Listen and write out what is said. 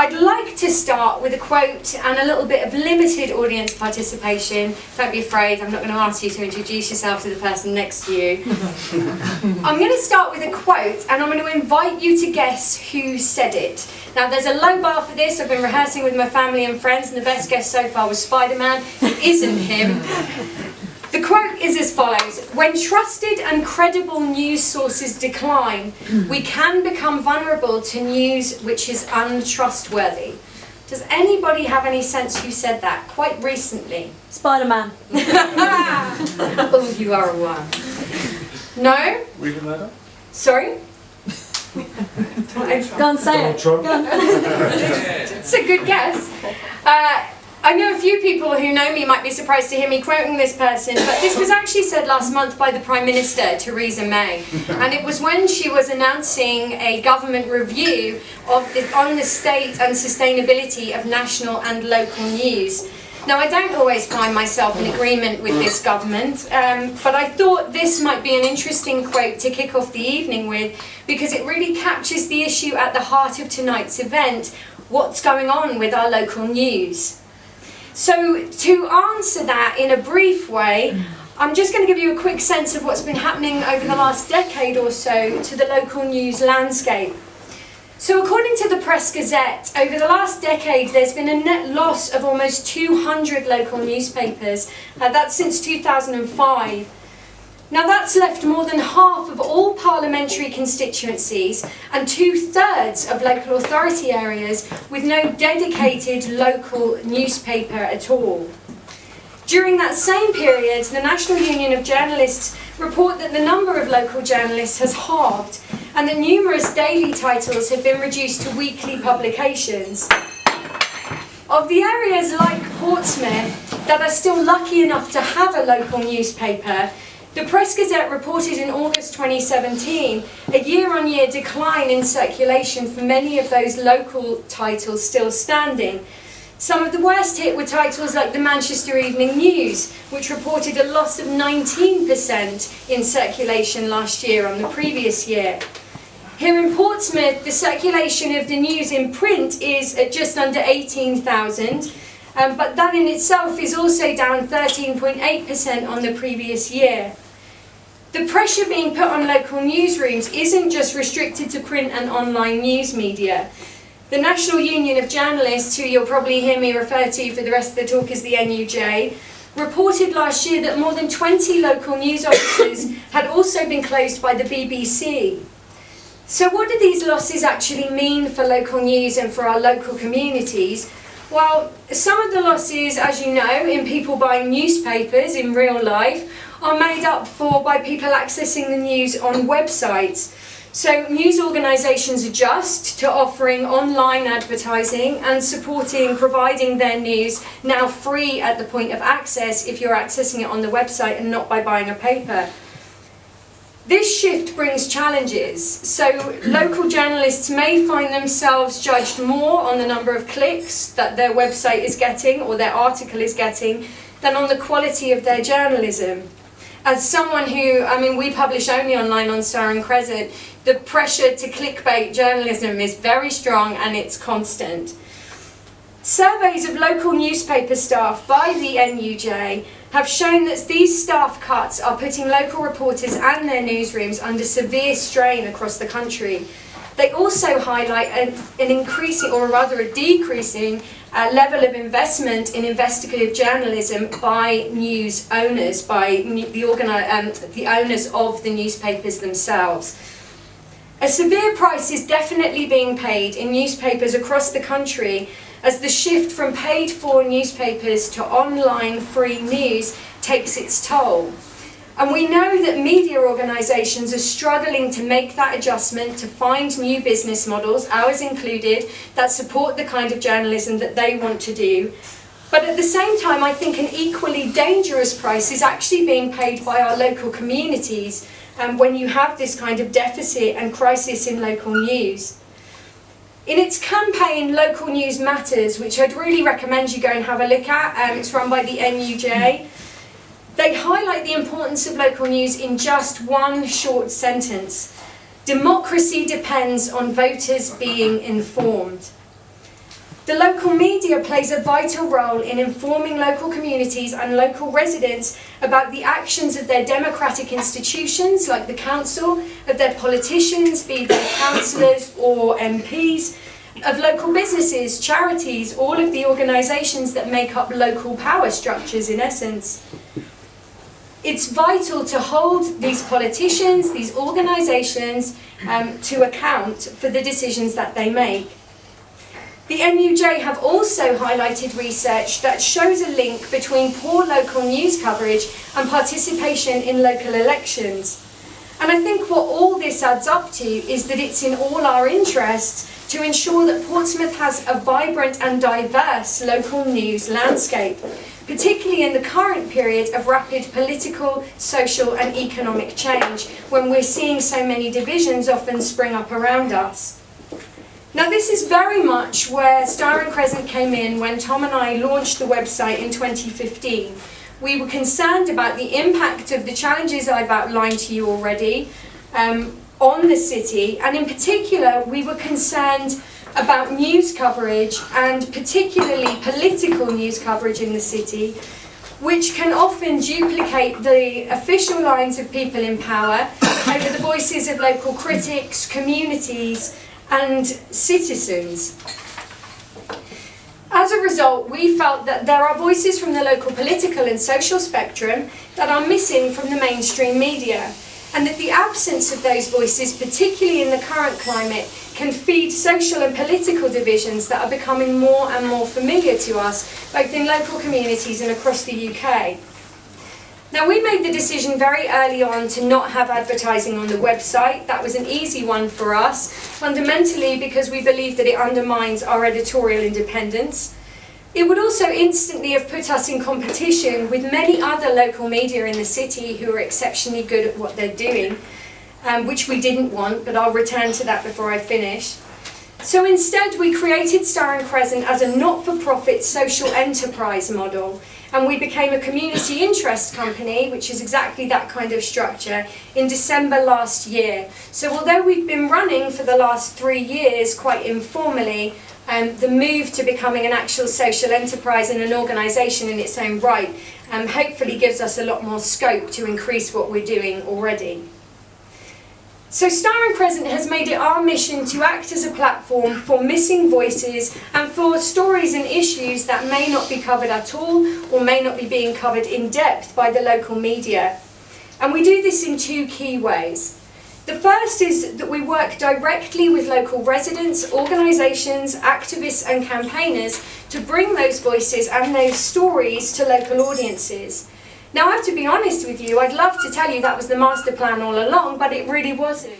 I'd like to start with a quote and a little bit of limited audience participation. Don't be afraid, I'm not going to ask you to introduce yourself to the person next to you. I'm going to start with a quote and I'm going to invite you to guess who said it. Now there's a low bar for this. I've been rehearsing with my family and friends and the best guess so far was Spider-Man. It isn't him. The quote is as follows: "When trusted and credible news sources decline, we can become vulnerable to news which is untrustworthy." Does anybody have any sense who said that quite recently? Spider-Man. Oh, you are a one. No? Reading that up? Sorry? Go and say it. Go on. It's a good guess. I know a few people who know me might be surprised to hear me quoting this person, but this was actually said last month by the Prime Minister, Theresa May. And it was when she was announcing a government review on the state and sustainability of national and local news. Now, I don't always find myself in agreement with this government, but I thought this might be an interesting quote to kick off the evening with, because it really captures the issue at the heart of tonight's event: what's going on with our local news? So to answer that in a brief way, I'm just going to give you a quick sense of what's been happening over the last decade or so to the local news landscape. So according to the Press Gazette, over the last decade there's been a net loss of almost 200 local newspapers. That's since 2005. Now that's left more than half of all parliamentary constituencies and 2/3 of local authority areas with no dedicated local newspaper at all. During that same period, the National Union of Journalists report that the number of local journalists has halved and that numerous daily titles have been reduced to weekly publications. Of the areas like Portsmouth that are still lucky enough to have a local newspaper, the Press Gazette reported in August 2017 a year-on-year decline in circulation for many of those local titles still standing. Some of the worst hit were titles like the Manchester Evening News, which reported a loss of 19% in circulation last year on the previous year. Here in Portsmouth, the circulation of the news in print is at just under 18,000, but that in itself is also down 13.8% on the previous year. The pressure being put on local newsrooms isn't just restricted to print and online news media. The National Union of Journalists, who you'll probably hear me refer to for the rest of the talk as the NUJ, reported last year that more than 20 local news offices had also been closed by the BBC. So what do these losses actually mean for local news and for our local communities? Well, some of the losses, as you know, in people buying newspapers in real life are made up for by people accessing the news on websites. So news organisations adjust to offering online advertising and providing their news now free at the point of access if you're accessing it on the website and not by buying a paper. This shift brings challenges, so local journalists may find themselves judged more on the number of clicks that their website is getting or their article is getting than on the quality of their journalism. As someone who, we publish only online on Star&Crescent, the pressure to clickbait journalism is very strong and it's constant. Surveys of local newspaper staff by the NUJ have shown that these staff cuts are putting local reporters and their newsrooms under severe strain across the country. They also highlight an increasing, or rather a decreasing, level of investment in investigative journalism by news owners, by the owners of the newspapers themselves. A severe price is definitely being paid in newspapers across the country as the shift from paid-for newspapers to online free news takes its toll. And we know that media organisations are struggling to make that adjustment to find new business models, ours included, that support the kind of journalism that they want to do. But at the same time, I think an equally dangerous price is actually being paid by our local communities when you have this kind of deficit and crisis in local news. In its campaign, Local News Matters, which I'd really recommend you go and have a look at, it's run by the NUJ, they highlight the importance of local news in just one short sentence. Democracy depends on voters being informed. The local media plays a vital role in informing local communities and local residents about the actions of their democratic institutions, like the council, of their politicians, be they councillors or MPs, of local businesses, charities, all of the organisations that make up local power structures in essence. It's vital to hold these politicians, these organisations, to account for the decisions that they make. The NUJ have also highlighted research that shows a link between poor local news coverage and participation in local elections. And I think what all this adds up to is that it's in all our interests to ensure that Portsmouth has a vibrant and diverse local news landscape, particularly in the current period of rapid political, social and economic change, when we're seeing so many divisions often spring up around us. Now this is very much where Star&Crescent came in when Tom and I launched the website in 2015. We were concerned about the impact of the challenges I've outlined to you already on the city, and in particular we were concerned about news coverage, and particularly political news coverage in the city, which can often duplicate the official lines of people in power over the voices of local critics, communities and citizens. As a result, we felt that there are voices from the local political and social spectrum that are missing from the mainstream media, and that the absence of those voices, particularly in the current climate, can feed social and political divisions that are becoming more and more familiar to us, both in local communities and across the UK. Now, we made the decision very early on to not have advertising on the website. That was an easy one for us, fundamentally because we believe that it undermines our editorial independence. It would also instantly have put us in competition with many other local media in the city who are exceptionally good at what they're doing, which we didn't want, but I'll return to that before I finish. So instead, we created Star&Crescent as a not-for-profit social enterprise model, and we became a community interest company, which is exactly that kind of structure, in December last year. So although we've been running for the last 3 years quite informally, the move to becoming an actual social enterprise and an organisation in its own right hopefully gives us a lot more scope to increase what we're doing already. So Star&Crescent has made it our mission to act as a platform for missing voices and for stories and issues that may not be covered at all or may not be being covered in depth by the local media. And we do this in 2 key ways. The first is that we work directly with local residents, organisations, activists and campaigners to bring those voices and those stories to local audiences. Now, I have to be honest with you, I'd love to tell you that was the master plan all along, but it really wasn't.